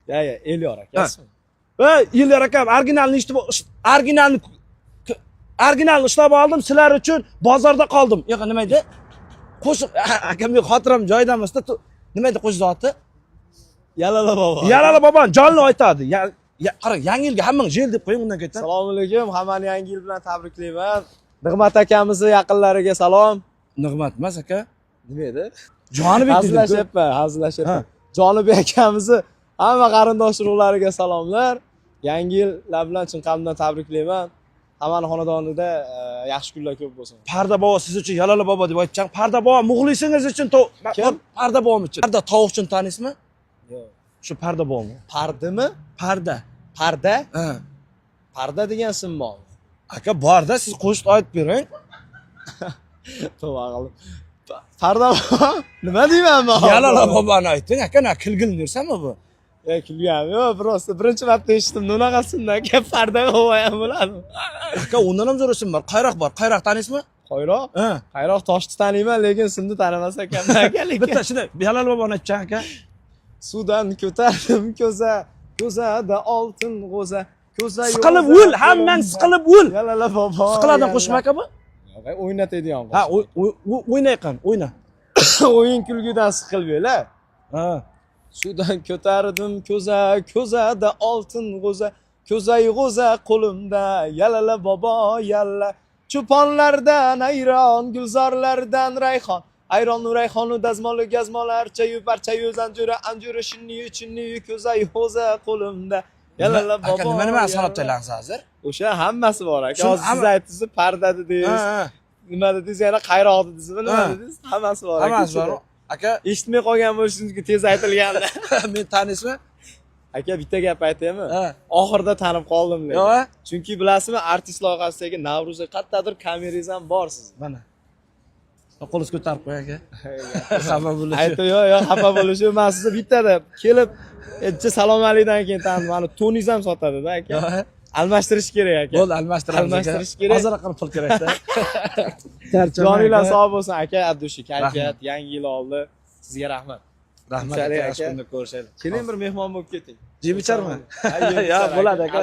Ya, Elyor akasimi? Elyor akam, originalni ishlab oldim sizlar uchun, bozorda qoldim. Yo'q, nima edi? Qo'shiq akam yo'q, xotiram joyida emasda. Nima edi qo'shiq zoti? Yalala bobo. Yalala bobo jonli aytadi. Qara, yangi yilga hammang jel deb qo'ying undan keyin. Assalomu alaykum, hammani yangi yil bilan tabriklayman. Nig'mat akamizni yaqinlariga salom. Nig'mat emas aka. Nima edi? Jonibek dedim. Hazillashyapman. Jonibek akamizni hamma qarindosh urug'lariga salomlar. Yangi yillar bilan chin qalbdan tabriklayman. Hammani xonadonida yaxshi kunlar ko'p bo'lsin. Parda bobo siz uchun Yalala bobo deb aytgan. Parda bobo muxlisingiz uchun Kim? Parda bobomi uchun. Parda tovuqchini tanisizmi? Yo'q. Shu Parda bobomi? Pardimi? Parda. Parda? Ha. Parda degan sim bor. Aka borda siz qo'shiq aytib bering. To'g'ri qildim. Parda nima deyman men? Yalala boboni ayting. Aka, na kulgilnirsami bu? Kulgan. Yo'q, prosta birinchi marta eshitdim. Bunaqasidan aka parda ham bo'ladimi? Aka, undan ham zo'risi bor. Qayroq bor. Qayroq tanisizmi? Qayroq? Ha. Qayroq toshni taniyman, lekin simni tanimas ekanman aka. Bitta shuni Yalala boboni aytgan aka. Suvdan ko'tardim ko'zada oltin g'o'za. Siqilib o'l, hammang siqilib o'l. Yalala bobo. Siqiladi qo'shma aka bu? O'ynatadigan Ha, o'ynay qan, o'yna. O'yin kulgudan siqilmaylar. Ha. Suvdan ko'tardim ko'zada oltin g'o'za. G'o'za qo'limda, yalala bobo yalla. Cho'ponlardan ayron, gulzorlardan rayhon. Ayronu rayhonu dazmolu gazmolar, chayu parchayu anjuri shinni g'o'za qo'limda. Yalala bobo. Aka, nima sanab taylansiz hozir? O'sha hammasi bor aka. Hozir siz aytdingiz, parda dedingiz. Nima dedingiz? Yana qayroq dedingizmi? Nima dedingiz? Hammasi bor aka. Hammasi bor. Aka, eshitmay qolgan bo'lishingiz tez aytilganda. men tanisizmi? Aka, bitta gap aytaymi? Ha. Oxirida tanib qoldim lekin. Yo'q. Chunki bilasizmi, artist loyihasidagi Navro'zga qayerdadir kameringiz ham bor siz. Mana. Qo'lingizni ko'tarib qo'y aka. Xafa bo'lish. Yo'q, xafa bo'lish. Men sizni bittada kelib, salom alaydan keyin tanib, mana toningiz ham sotadi-da aka. Almashtirish kerak aka. Bo'ldi, almashtirish kerak. Hozir raqam pul kerak-da. Joninglar sog' bo'lsin aka, Abdushi, kayfiyat, yangi yil oldi. Sizga rahmat. Rahmat aka, yaxshi kunda ko'rishaylik. Keling bir mehmon bo'lib keting. Jeb icharman? Yo'q, bo'ladi aka.